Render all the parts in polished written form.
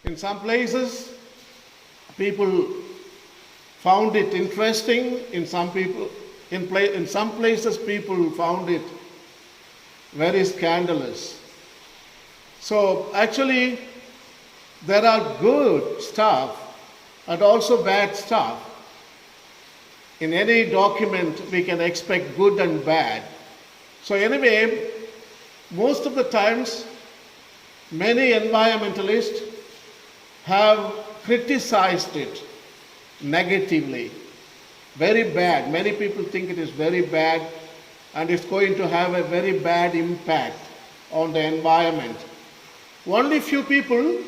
In some places, people found it interesting. In some places, people found it very scandalous. So actually, there are good stuff and also bad stuff. In any document, we can expect good and bad. So anyway, most of the times, many environmentalists have criticized it negatively. Very bad. Many people think it is very bad and it's going to have a very bad impact on the environment. Only few people,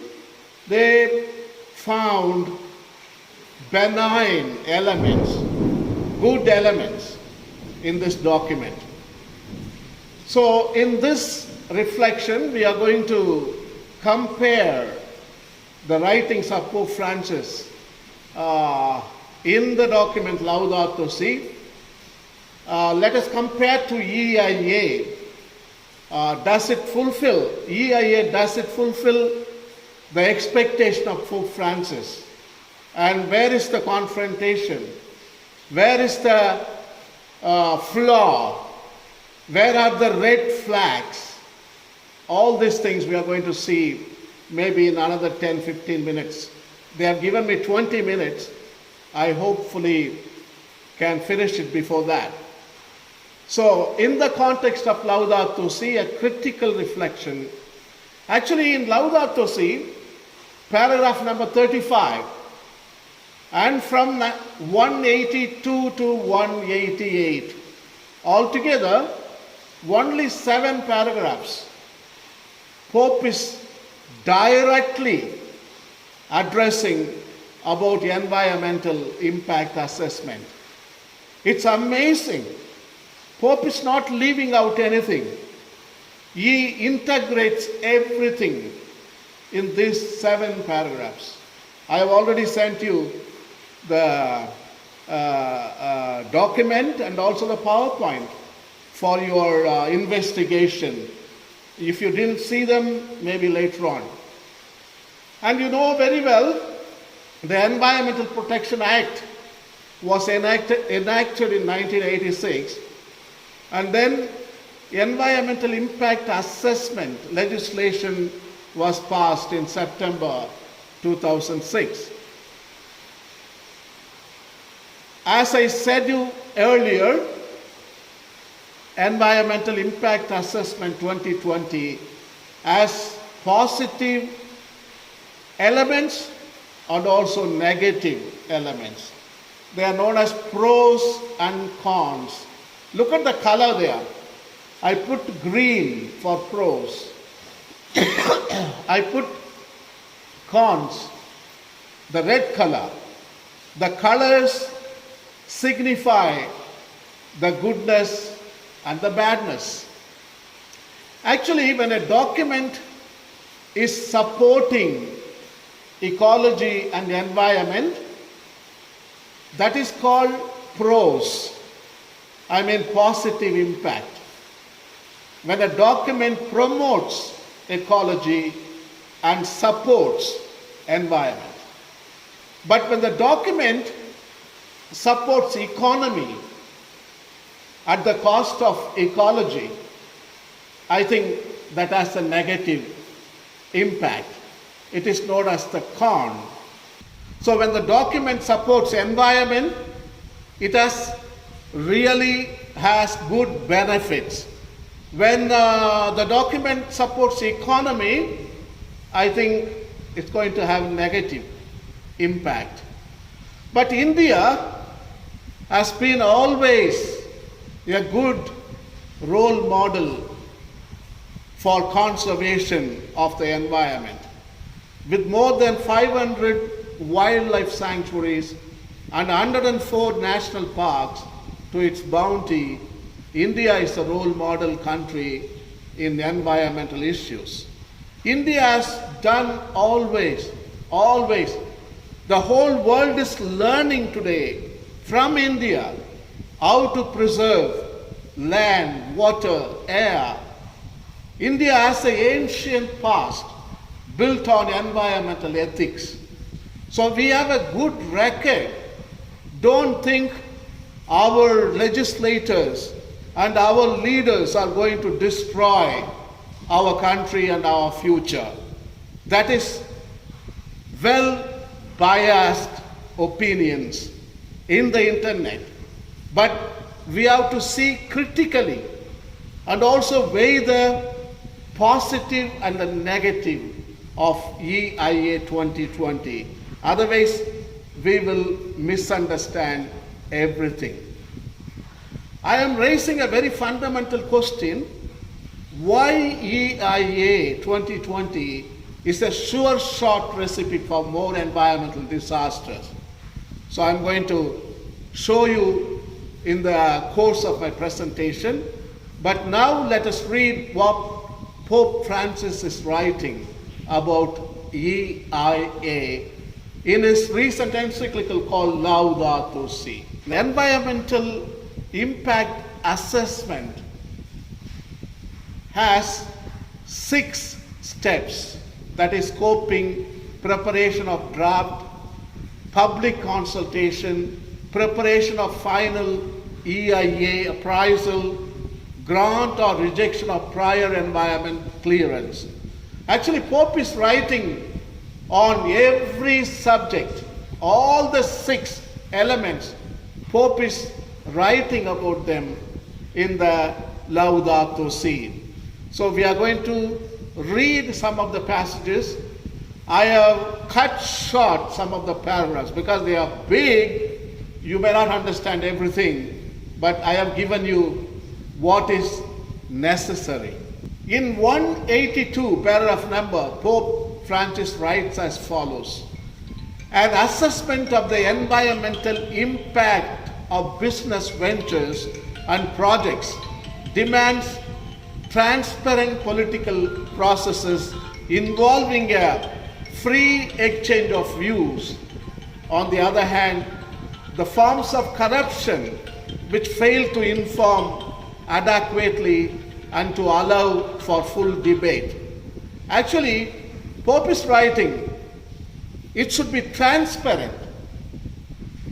they found benign elements, good elements in this document. So in this reflection, we are going to compare the writings of Pope Francis in the document Laudato Si. Let us compare to EIA. Does it fulfill the expectation of Pope Francis? And where is the confrontation? Where is the flaw? Where are the red flags? All these things we are going to see maybe in another 10-15 minutes. They have given me 20 minutes. I hopefully can finish it before that. So in the context of Laudato Si, a critical reflection. Actually in Laudato Si, paragraph number 35, and from 182 to 188, altogether only 7 paragraphs, Pope is directly addressing about environmental impact assessment. It's amazing. Pope is not leaving out anything. He integrates everything in these 7 paragraphs. I have already sent you the document and also the PowerPoint for your investigation. If you didn't see them, maybe later on. And you know very well, the Environmental Protection Act was enacted in 1986, and then environmental impact assessment legislation was passed in September 2006. As I said you earlier, Environmental Impact Assessment 2020 has positive elements and also negative elements. They are known as pros and cons. Look at the color there. I put green for pros. I put cons, the red color. The colors signify the goodness and the badness. Actually, when a document is supporting ecology and environment, that is called pros. I mean positive impact. When a document promotes ecology and supports environment. But when the document supports economy at the cost of ecology, I think that has a negative impact. It is known as the con. So when the document supports environment, it really has good benefits. When the document supports economy, I think it's going to have negative impact. But India has been always a good role model for conservation of the environment. With more than 500 wildlife sanctuaries and 104 national parks to its bounty, India is a role model country in environmental issues. India has done always. The whole world is learning today from India how to preserve land, water, air. India has an ancient past, built on environmental ethics. So we have a good record. Don't think our legislators and our leaders are going to destroy our country and our future. That is well biased opinions in the internet. But we have to see critically and also weigh the positive and the negative of EIA 2020. Otherwise, we will misunderstand everything. I am raising a very fundamental question: why EIA 2020 is a sure shot recipe for more environmental disasters. So I'm going to show you in the course of my presentation. But now let us read what Pope Francis is writing about EIA in his recent encyclical called Laudato Si. Environmental impact assessment has 6 steps. That is scoping, preparation of draft, public consultation, preparation of final EIA appraisal, grant or rejection of prior environment clearance. Actually, Pope is writing on every subject, all the 6 elements. Pope is writing about them in the Laudato Si. So we are going to read some of the passages. I have cut short some of the paragraphs because they are big. You may not understand everything, but I have given you what is necessary. In 182 paragraph number, Pope Francis writes as follows: an assessment of the environmental impact of business ventures and projects demands transparent political processes involving a free exchange of views. On the other hand, the forms of corruption which fail to inform adequately and to allow for full debate. Actually, Pope is writing, it should be transparent.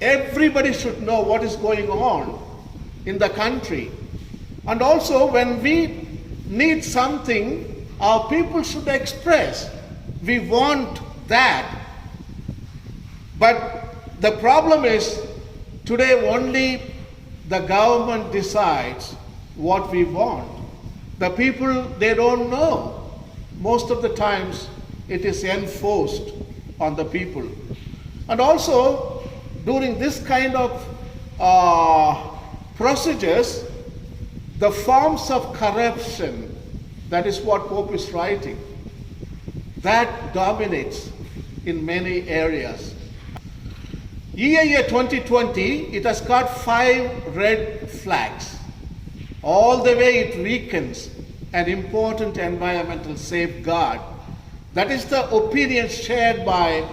Everybody should know what is going on in the country. And also, when we need something, our people should express, we want that. But the problem is, today only the government decides what we want. The people, they don't know. Most of the times, it is enforced on the people. And also, during this kind of procedures, the forms of corruption, that is what Pope is writing, that dominates in many areas. EIA 2020, it has got 5 red flags. All the way it weakens an important environmental safeguard. That is the opinion shared by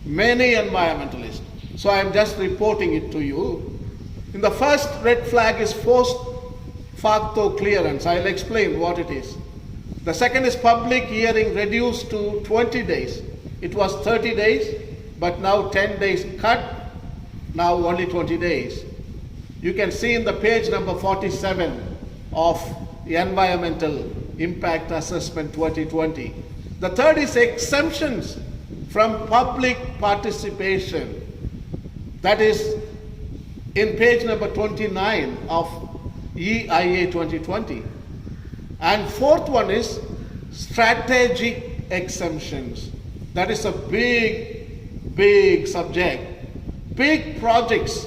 many environmentalists. So I am just reporting it to you. In the first red flag is post facto clearance. I'll explain what it is. The second is public hearing reduced to 20 days. It was 30 days, but now 10 days cut, now only 20 days. You can see in the page number 47 of the Environmental Impact Assessment 2020. The third is exemptions from public participation. That is in page number 29 of EIA 2020. And fourth one is strategic exemptions. That is a big subject. Big projects,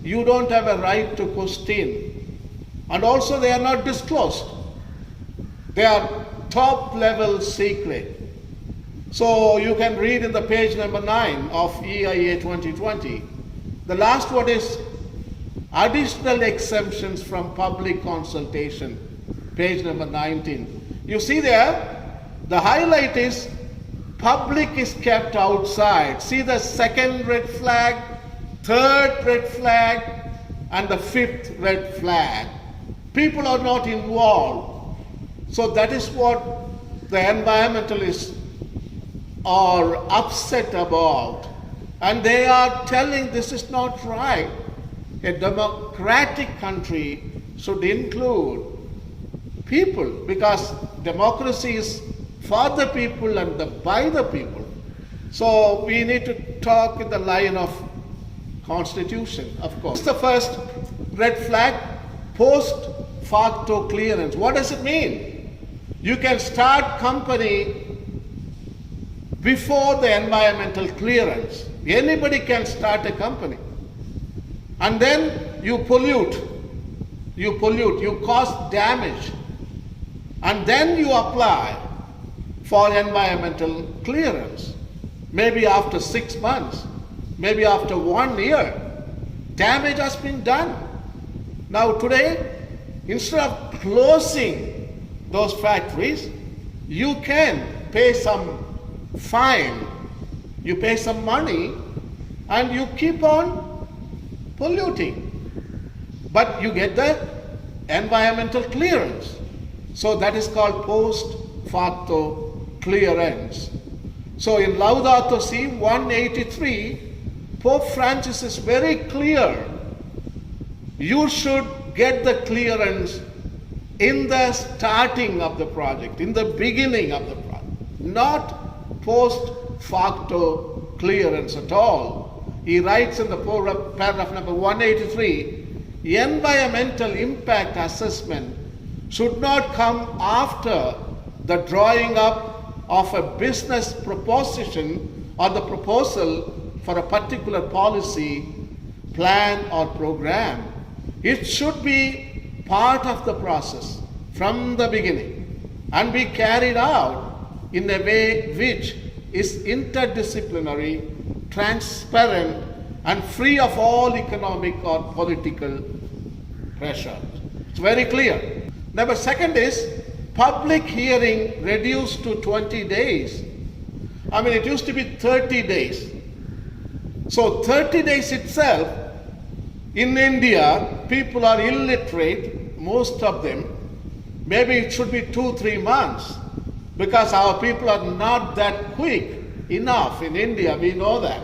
you don't have a right to question. And also they are not disclosed. They are top level secret. So you can read in the page number 9 of EIA 2020. The last one is additional exemptions from public consultation, page number 19. You see there, the highlight is public is kept outside. See the second red flag, third red flag, and the fifth red flag. People are not involved. So that is what the environmentalists are upset about, and they are telling this is not right. A democratic country should include people, because democracy is for the people and by the people. So we need to talk in the line of constitution, of course. The first red flag, post facto clearance. What does it mean? You can start company before the environmental clearance. Anybody can start a company. And then you pollute, you cause damage. And then you apply for environmental clearance. Maybe after 6 months, maybe after 1 year, damage has been done. Now today, instead of closing those factories, you can pay some fine, you pay some money, and you keep on polluting. But you get the environmental clearance. So that is called post facto clearance. So in Laudato Si 183, Pope Francis is very clear. You should get the clearance in the starting of the project, in the beginning of the project, not post facto clearance at all. He writes in the paragraph number 183, environmental impact assessment should not come after the drawing up of a business proposition or the proposal for a particular policy, plan or program. It should be part of the process from the beginning and be carried out in a way which is interdisciplinary, transparent, and free of all economic or political pressure. It's very clear. Number second is public hearing reduced to 20 days. I mean, it used to be 30 days. So 30 days itself, in India, people are illiterate, most of them. Maybe it should be 2-3 months, because our people are not that quick enough in India, we know that.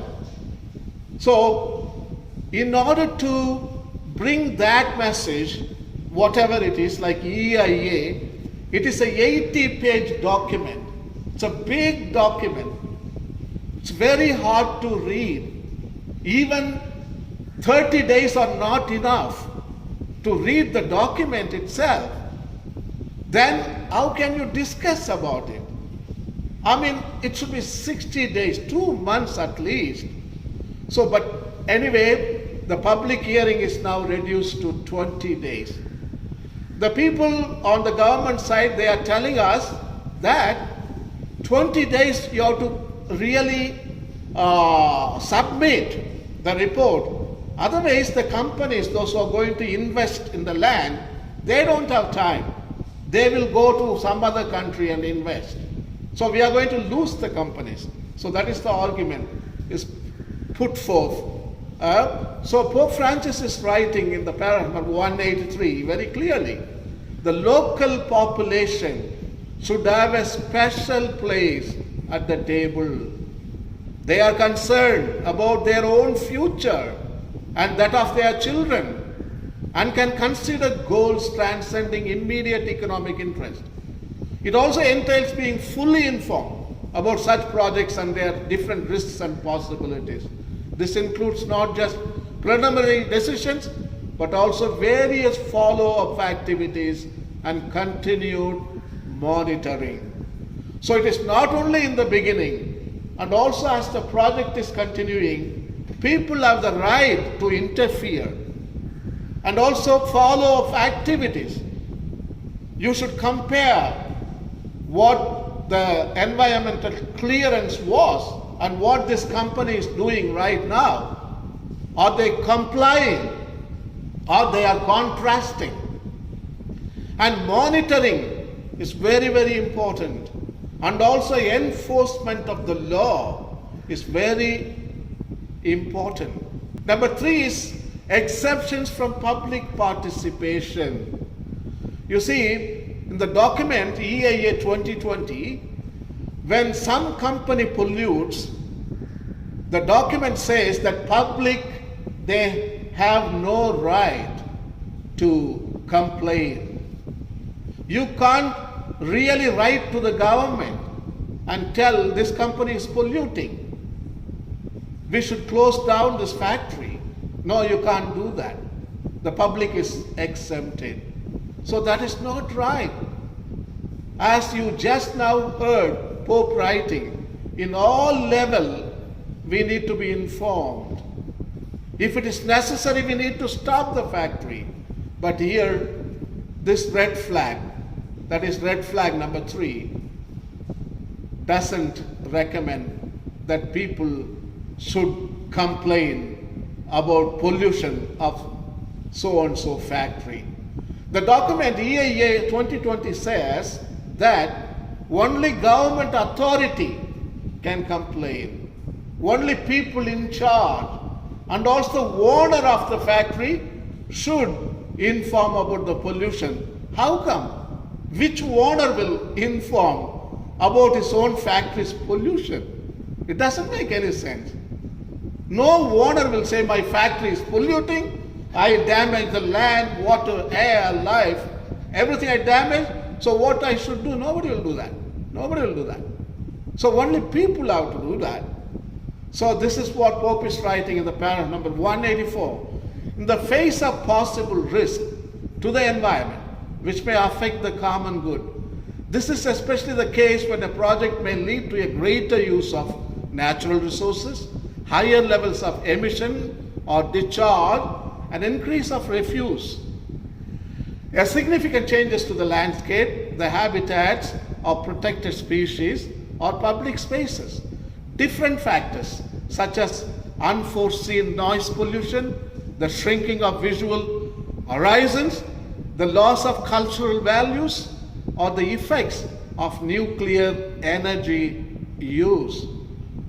So, in order to bring that message, whatever it is, like EIA, it is a 80-page document. It's a big document. It's very hard to read. Even 30 days are not enough to read the document itself. Then how can you discuss about it? I mean, it should be 60 days, 2 months at least. So, but anyway, the public hearing is now reduced to 20 days. The people on the government side, they are telling us that 20 days you have to really submit the report. Otherwise, the companies, those who are going to invest in the land, they don't have time. They will go to some other country and invest. So we are going to lose the companies. So that is the argument is put forth. So Pope Francis is writing in the paragraph 183 very clearly, the local population should have a special place at the table. They are concerned about their own future and that of their children, and can consider goals transcending immediate economic interest. It also entails being fully informed about such projects and their different risks and possibilities. This includes not just preliminary decisions, but also various follow-up activities and continued monitoring. So it is not only in the beginning, and also as the project is continuing, people have the right to interfere and also follow-up activities. You should compare what the environmental clearance was and what this company is doing right now. Are they complying or they are contrasting? And monitoring is very, very important. And also enforcement of the law is very important. Number 3 is exceptions from public participation. You see, in the document EIA 2020, when some company pollutes, the document says that public, they have no right to complain. You can't really write to the government and tell this company is polluting. We should close down this factory. No, you can't do that. The public is exempted. So that is not right. As you just now heard Pope writing, in all level we need to be informed. If it is necessary, we need to stop the factory. But here, this red flag, that is red flag number 3, doesn't recommend that people should complain about pollution of so-and-so factory. The document EIA 2020 says that only government authority can complain. Only people in charge and also owner of the factory should inform about the pollution. How come? Which owner will inform about his own factory's pollution? It doesn't make any sense. No owner will say my factory is polluting, I damage the land, water, air, life, everything I damage, so what I should do? Nobody will do that. Nobody will do that. So only people have to do that. So this is what Pope is writing in the paragraph number 184. In the face of possible risk to the environment, which may affect the common good. This is especially the case when a project may lead to a greater use of natural resources, higher levels of emission or discharge, an increase of refuse. A significant changes to the landscape, the habitats of protected species or public spaces. Different factors such as unforeseen noise pollution, the shrinking of visual horizons, the loss of cultural values, or the effects of nuclear energy use.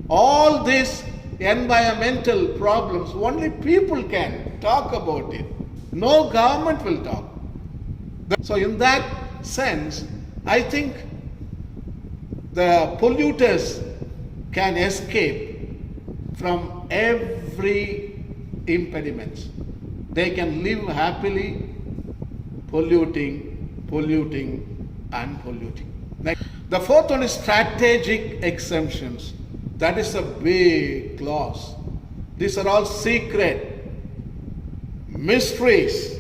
All these environmental problems, only people can talk about it. No government will talk. So in that sense, I think the polluters can escape from every impediment. They can live happily polluting, and polluting. Next. The fourth one is strategic exemptions. That is a big clause. These are all secret mysteries.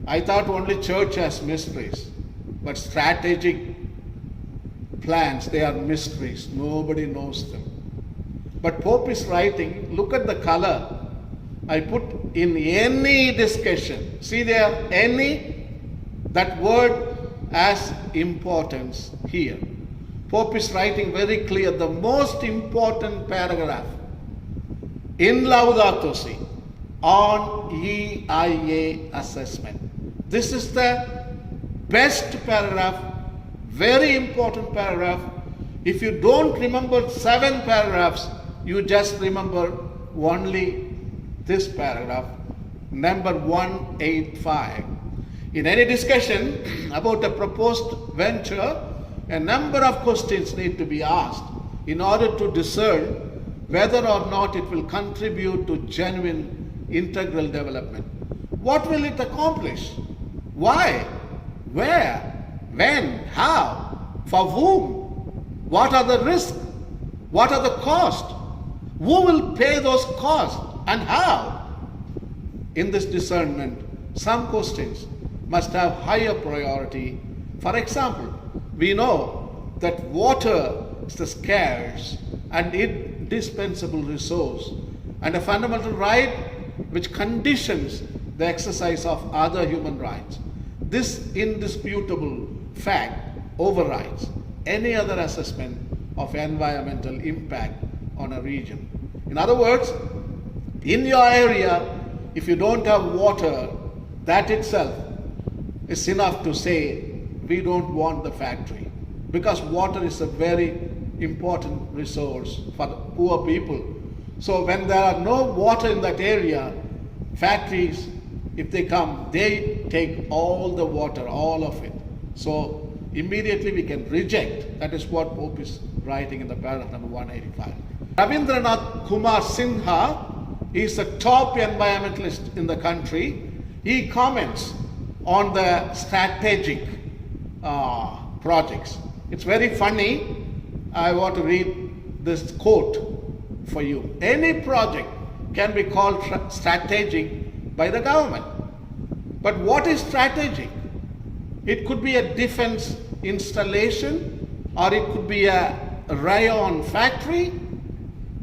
I thought only church has mysteries, but strategic plans, they are mysteries. Nobody knows them. But Pope is writing, look at the color. I put in any discussion. See there, any, that word has importance here. Pope is writing very clear, the most important paragraph in Laudato Si on EIA assessment. This is the best paragraph, very important paragraph. If you don't remember 7 paragraphs, you just remember only this paragraph, number 185. In any discussion about a proposed venture, a number of questions need to be asked in order to discern whether or not it will contribute to genuine integral development. What will it accomplish? Why? Where? When? How? For whom? What are the risks? What are the costs? Who will pay those costs and how? In this discernment, some questions must have higher priority. For example, we know that water is a scarce and indispensable resource and a fundamental right which conditions the exercise of other human rights. This indisputable fact overrides any other assessment of environmental impact on a region. In other words, in your area, if you don't have water, that itself is enough to say we don't want the factory, because water is a very important resource for the poor people. So when there are no water in that area, factories, if they come, they take all the water, all of it. So immediately we can reject. That is what Pope is writing in the paragraph number 185. Rabindranath Kumar Sinha is a top environmentalist in the country. He comments on the strategic projects. It's very funny. I want to read this quote for you. Any project can be called strategic by the government. But what is strategic? It could be a defense installation, or it could be a rayon factory.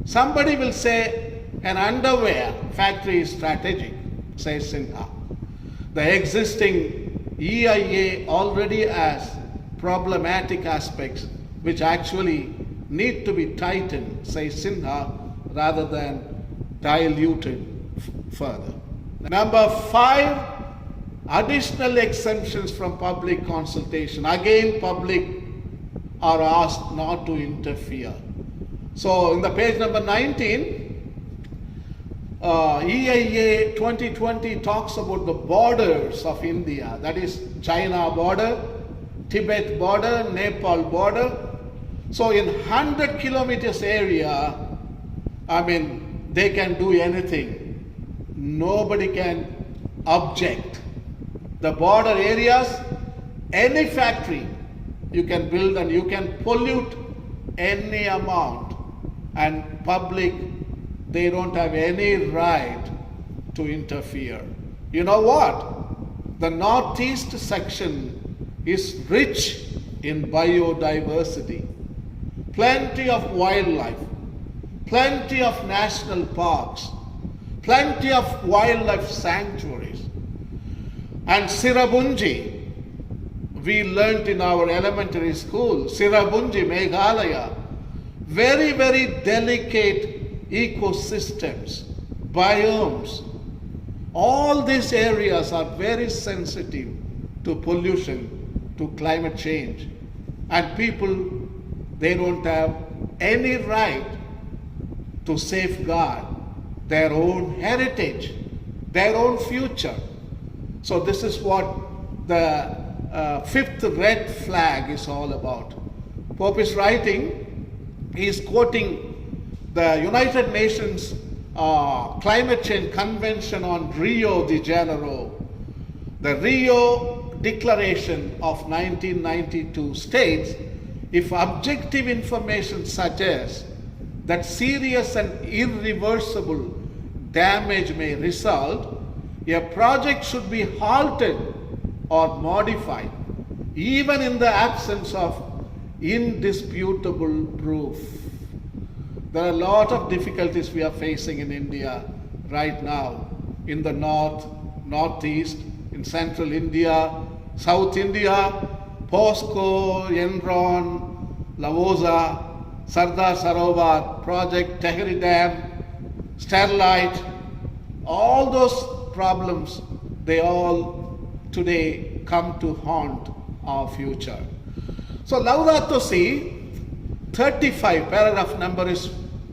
Somebody will say an underwear factory is strategic, says Sinha. The existing EIA already has problematic aspects which actually need to be tightened, says Sinha, rather than diluted further. Number 5, additional exemptions from public consultation. Again, public are asked not to interfere. So in the page number 19, EIA 2020 talks about the borders of India, that is China border, Tibet border, Nepal border. So in 100 kilometers area, they can do anything. Nobody can object. The border areas, any factory you can build and you can pollute any amount, and public, they don't have any right to interfere. You know what? The northeast section is rich in biodiversity, plenty of wildlife, plenty of national parks, plenty of wildlife sanctuaries. And Sirabunji, we learnt in our elementary school, Sirabunji, Meghalaya, very, very delicate ecosystems, biomes. All these areas are very sensitive to pollution, to climate change. And people, they don't have any right to safeguard their own heritage, their own future. So this is what the 5th red flag is all about. Pope is writing, he is quoting the United Nations Climate Change Convention on Rio de Janeiro. The Rio Declaration of 1992 states, if objective information suggests that serious and irreversible damage may result, a project should be halted or modified, even in the absence of indisputable proof. There are a lot of difficulties we are facing in India right now, in the north, northeast, in central India, South India, POSCO, Enron, Lavosa, Sardar Sarovar project, Tehri Dam, Sterlite, all those problems, they all today come to haunt our future. So Laudato Si 35, paragraph number is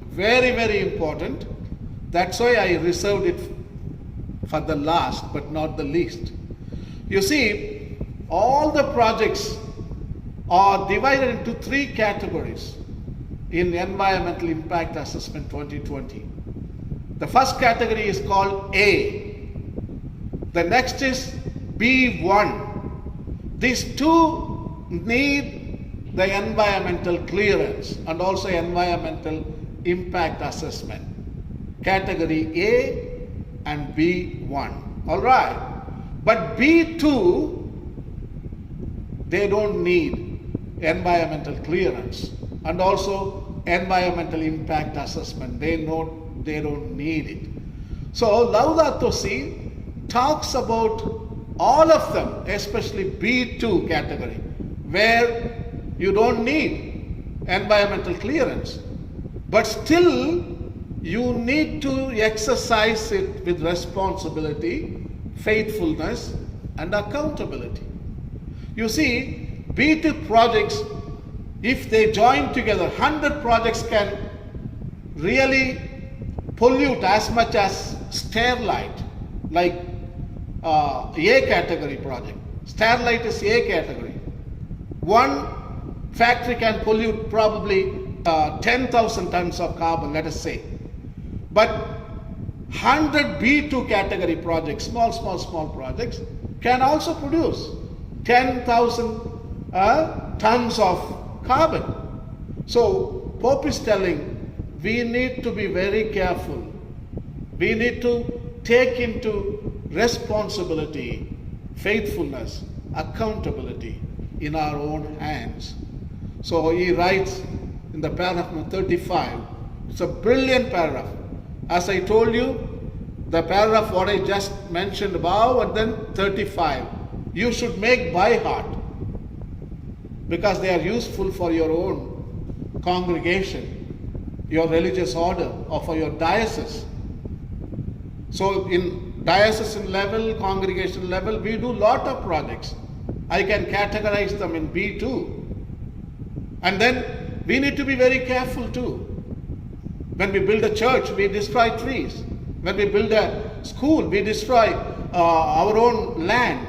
very, very important. That's why I reserved it for the last but not the least. You see, all the projects are divided into 3 categories in Environmental Impact Assessment 2020. The first category is called A. The next is B1. These 2 need the environmental clearance and also environmental impact assessment. Category A and B1. All right. But B2, they don't need environmental clearance and also environmental impact assessment. They don't need it. So Laudato Si talks about all of them, especially B2 category, where you don't need environmental clearance, but still you need to exercise it with responsibility, faithfulness, and accountability. You see, B2 projects, if they join together, 100 projects can really pollute as much as Sterlite, like A category project. Sterlite is A category. One factory can pollute probably 10,000 tons of carbon, let us say. But 100 B2 category projects, small projects, can also produce 10,000 tons of carbon. So Pope is telling we need to be very careful. We need to take into responsibility, faithfulness, accountability in our own hands. So he writes in the paragraph number 35, it's a brilliant paragraph. As I told you, the paragraph what I just mentioned above and then 35, you should make by heart because they are useful for your own congregation, your religious order, or for your diocese. So in diocesan level, congregation level, we do lot of projects. I can categorize them in B2. And then we need to be very careful too. When we build a church, we destroy trees. When we build a school, we destroy our own land.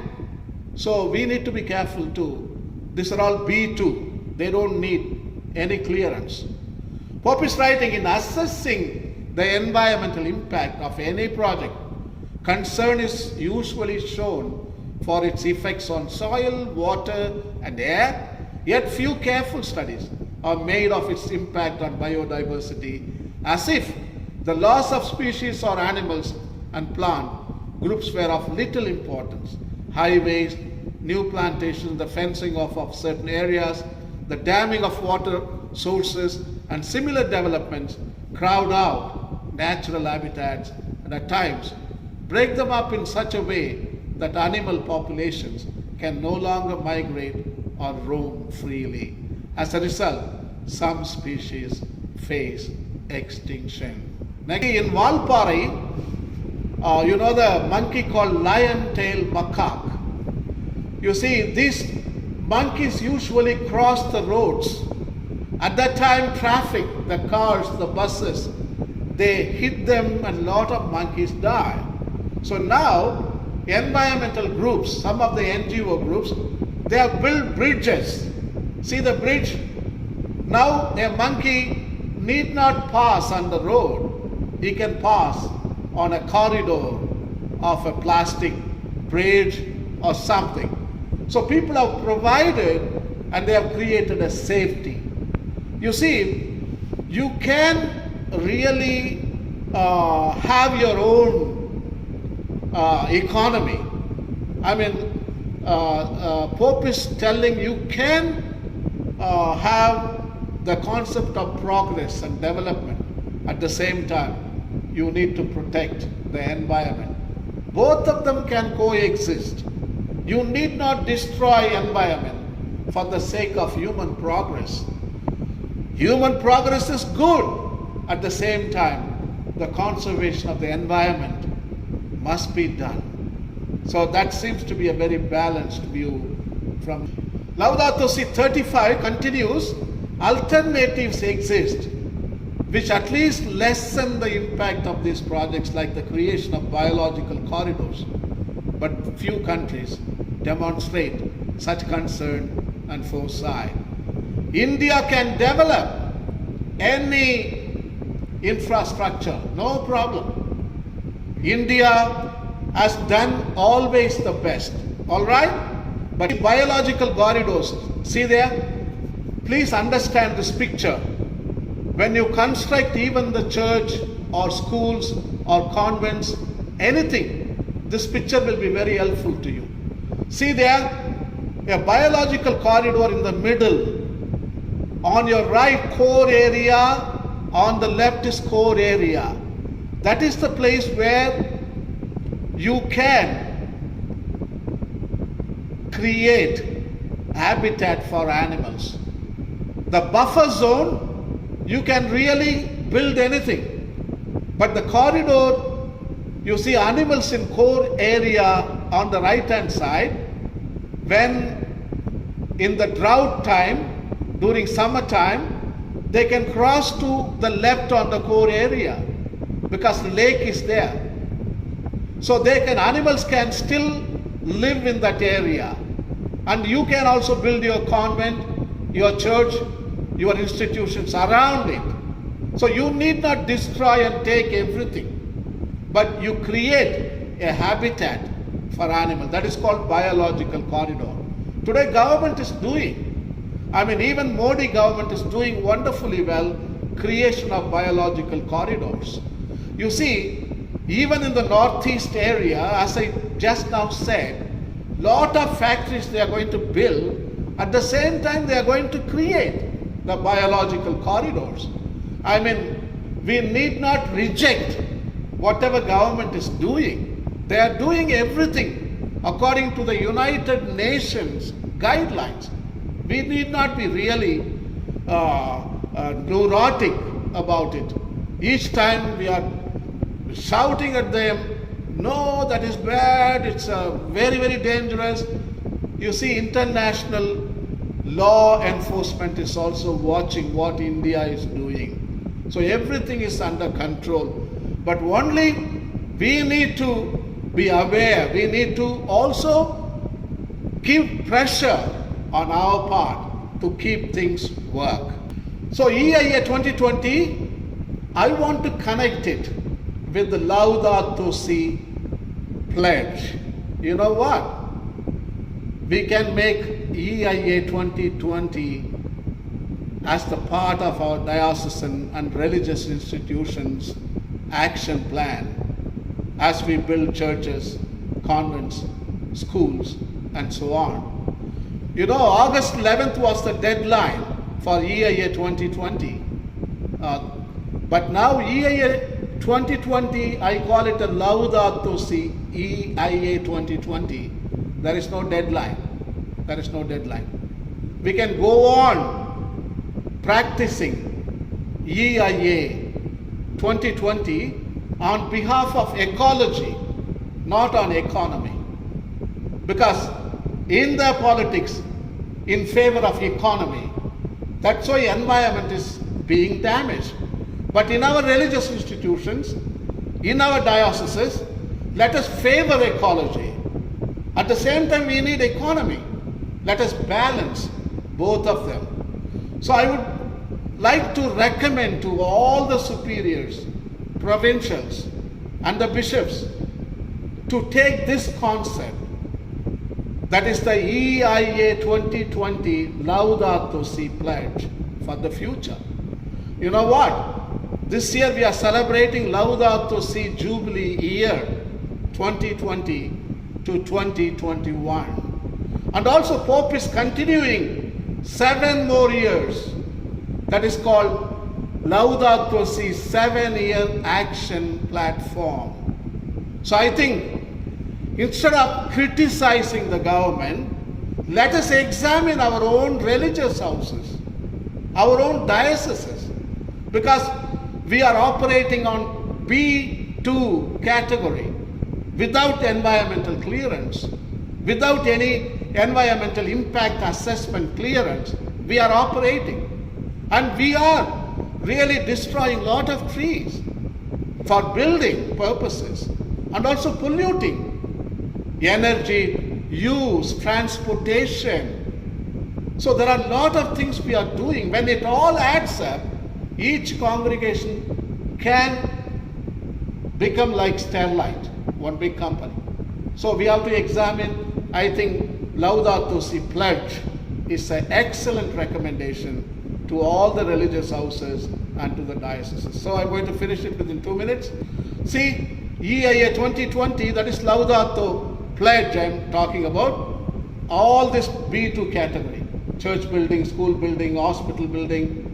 So we need to be careful too. These are all B2. They don't need any clearance. Pope is writing, in assessing the environmental impact of any project, concern is usually shown for its effects on soil, water, and air, yet few careful studies are made of its impact on biodiversity, as if the loss of species or animals and plant groups were of little importance. Highways, new plantations, the fencing of certain areas, the damming of water sources, and similar developments crowd out natural habitats and at times break them up in such a way that animal populations can no longer migrate or roam freely. As a result, some species face extinction. Next, in Valparai, you know the monkey called lion-tailed macaque. You see, these monkeys usually cross the roads. At that time, traffic, the cars, the buses, they hit them and a lot of monkeys die. So now, environmental groups, some of the NGO groups, they have built bridges. See the bridge? Now a monkey need not pass on the road. He can pass on a corridor of a plastic bridge or something. So people have provided and they have created a safety. You see, you can really have your own economy. I mean, Pope is telling you can have the concept of progress and development. At the same time, you need to protect the environment. Both of them can coexist. You need not destroy environment for the sake of human progress. Human progress is good. At the same time, the conservation of the environment must be done. So that seems to be a very balanced view from Laudato Si 35 continues, alternatives exist which at least lessen the impact of these projects like the creation of biological corridors. But few countries demonstrate such concern and foresight. India can develop any infrastructure, no problem. India has done always the best, all right? But biological corridors, see there? Please understand this picture. When you construct even the church or schools or convents, anything, this picture will be very helpful to you. See there, a biological corridor in the middle. On your right, core area, on the left is core area. That is the place where you can create habitat for animals. The buffer zone, you can really build anything. But the corridor, you see animals in core area on the right hand side. When in the drought time, during summertime, they can cross to the left on the core area because the lake is there. So animals can still live in that area. And you can also build your convent, your church, your institutions around it. So you need not destroy and take everything, but you create a habitat for animals. That is called biological corridor. Today government is doing, even Modi government is doing wonderfully well creation of biological corridors. You see, even in the northeast area, as I just now said, lot of factories they are going to build. At the same time, they are going to create the biological corridors. We need not reject whatever government is doing. They are doing everything according to the United Nations guidelines. We need not be really neurotic about it. Each time we are shouting at them, no, that is bad, it's very, very dangerous. You see, international law enforcement is also watching what India is doing. So everything is under control. But only we need to be aware. We need to also give pressure on our part to keep things work. So EIA 2020, I want to connect it with the Laudato Si pledge. You know what? We can make EIA 2020 as the part of our diocesan and religious institutions action plan as we build churches, convents, schools, and so on. August 11th was the deadline for EIA 2020. But now EIA 2020, I call it a Laudato Si EIA 2020. There is no deadline. There is no deadline. We can go on practicing EIA 2020 on behalf of ecology, not on economy. Because in their politics, in favor of economy, that's why environment is being damaged. But in our religious institutions, in our dioceses, let us favor ecology. At the same time, we need economy. Let us balance both of them. So I would like to recommend to all the superiors, provincials, and the bishops to take this concept, that is the EIA 2020 Laudato Si pledge for the future. You know what? This year we are celebrating Laudato Si Jubilee year 2020 to 2021. And also Pope is continuing 7 more years. That is called Laudato Si 7-year action platform. So I think instead of criticizing the government, let us examine our own religious houses, our own dioceses, because we are operating on B2 category without environmental clearance, without any environmental impact assessment clearance. We are operating, and we are really destroying a lot of trees for building purposes and also polluting energy use, transportation. So there are a lot of things we are doing. When it all adds up, each congregation can become like Sterlite, one big company. So we have to examine. I think Laudato Si pledge is an excellent recommendation to all the religious houses and to the dioceses. So I'm going to finish it within 2 minutes. See, EIA 2020, that is Laudato pledge I'm talking about. All this B2 category: church building, school building, hospital building,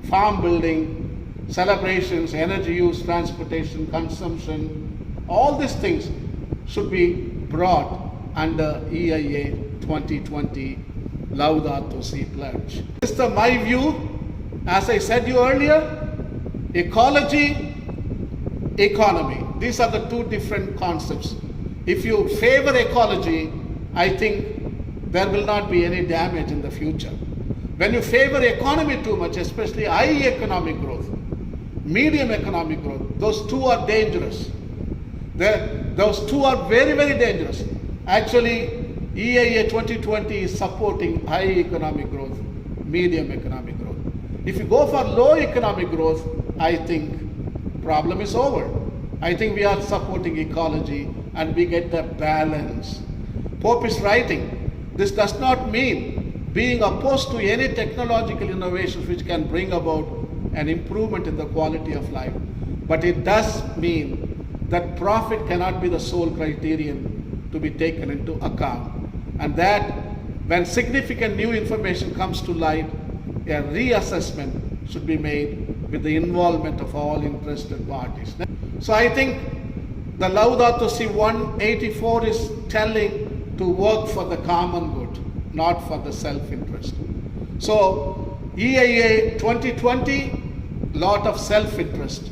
farm building, celebrations, energy use, transportation, consumption, all these things should be brought under EIA 2020 Laudato Si pledge. This is my view. As I said you earlier, ecology, economy. These are the two different concepts. If you favor ecology, I think there will not be any damage in the future. When you favor economy too much, especially high economic growth, medium economic growth, those two are dangerous. Those two are very, very dangerous. Actually, EIA 2020 is supporting high economic growth, medium economic growth. If you go for low economic growth, I think problem is over. I think we are supporting ecology and we get the balance. Pope is writing, this does not mean being opposed to any technological innovations which can bring about an improvement in the quality of life. But it does mean that profit cannot be the sole criterion to be taken into account. And that when significant new information comes to light, a reassessment should be made with the involvement of all interested parties. So I think the Laudato Si 184 is telling to work for the common good, not for the self-interest. So EIA 2020, lot of self-interest.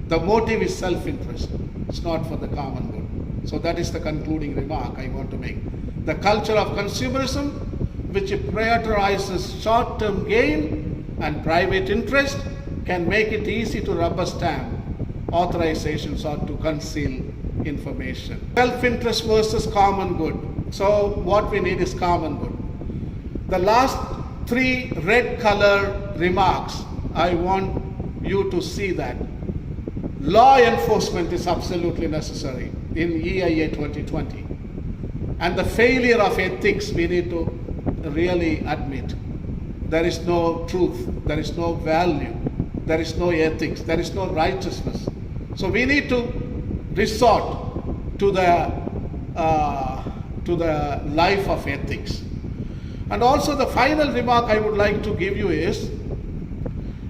The motive is self-interest. It's not for the common good. So that is the concluding remark I want to make. The culture of consumerism, which prioritizes short-term gain and private interest, can make it easy to rubber stamp authorizations or to conceal information. Self-interest versus common good. So what we need is common good. The last three red color remarks, I want you to see that. Law enforcement is absolutely necessary in EIA 2020. And the failure of ethics, we need to really admit. There is no truth, there is no value, there is no ethics, there is no righteousness. So we need to resort to the life of ethics. And also the final remark I would like to give you is,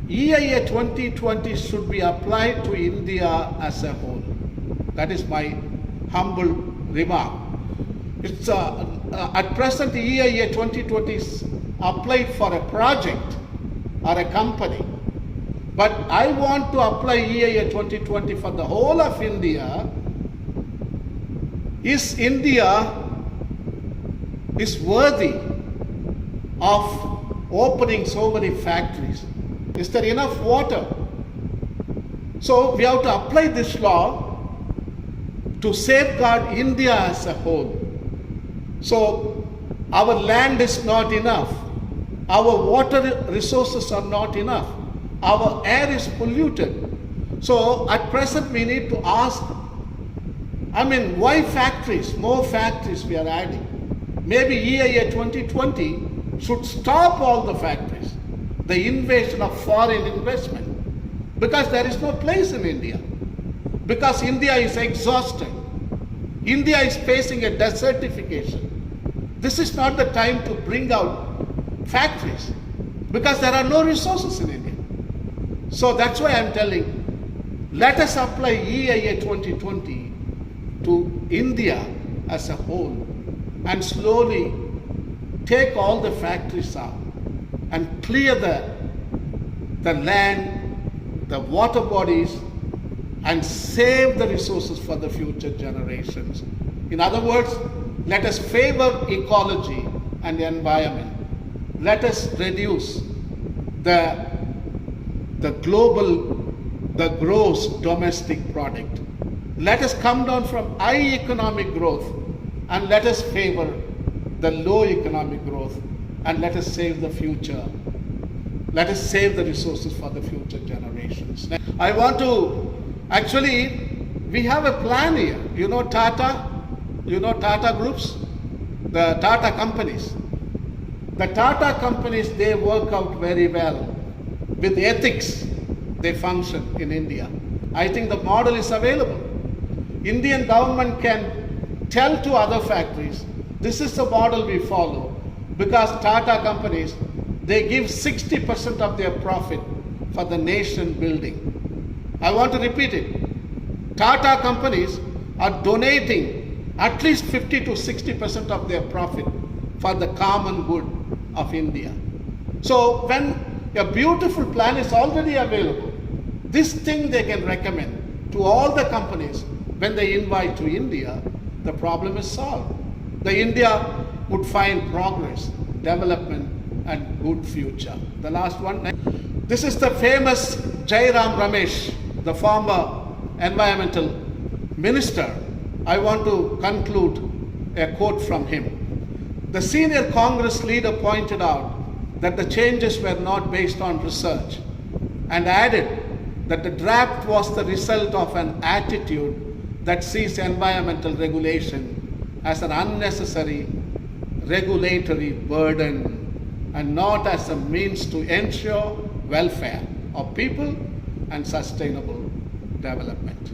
EIA 2020 should be applied to India as a whole. That is my humble remark. It's at present EIA 2020 is applied for a project or a company. But I want to apply EIA 2020 for the whole of India. Is India worthy of opening so many factories? Is there enough water? So we have to apply this law to safeguard India as a whole. So our land is not enough. Our water resources are not enough. Our air is polluted. So at present we need to ask, why factories? More factories we are adding. Maybe EIA 2020 should stop all the factories, the invasion of foreign investment, because there is no place in India. Because India is exhausted. India is facing a desertification. This is not the time to bring out factories, because there are no resources in India. So that's why I'm telling, let us apply EIA 2020 to India as a whole and slowly take all the factories out and clear the land, the water bodies, and save the resources for the future generations. In other words, let us favor ecology and the environment. Let us reduce the gross domestic product. Let us come down from high economic growth and let us favor the low economic growth, and let us save the future. Let us save the resources for the future generations. I want to, we have a plan here. You know Tata groups, the Tata companies. The Tata companies, they work out very well. With ethics, they function in India. I think the model is available. Indian government can tell to other factories, this is the model we follow, because Tata companies, they give 60% of their profit for the nation building. I want to repeat it. Tata companies are donating at least 50 to 60% of their profit for the common good of India. So when a beautiful plan is already available, this thing they can recommend to all the companies when they invite to India, the problem is solved. The India would find progress, development, and good future. The last one. This is the famous Jairam Ramesh, the former environmental minister. I want to conclude a quote from him. The senior Congress leader pointed out that the changes were not based on research, and added that the draft was the result of an attitude that sees environmental regulation as an unnecessary regulatory burden and not as a means to ensure welfare of people and sustainable development.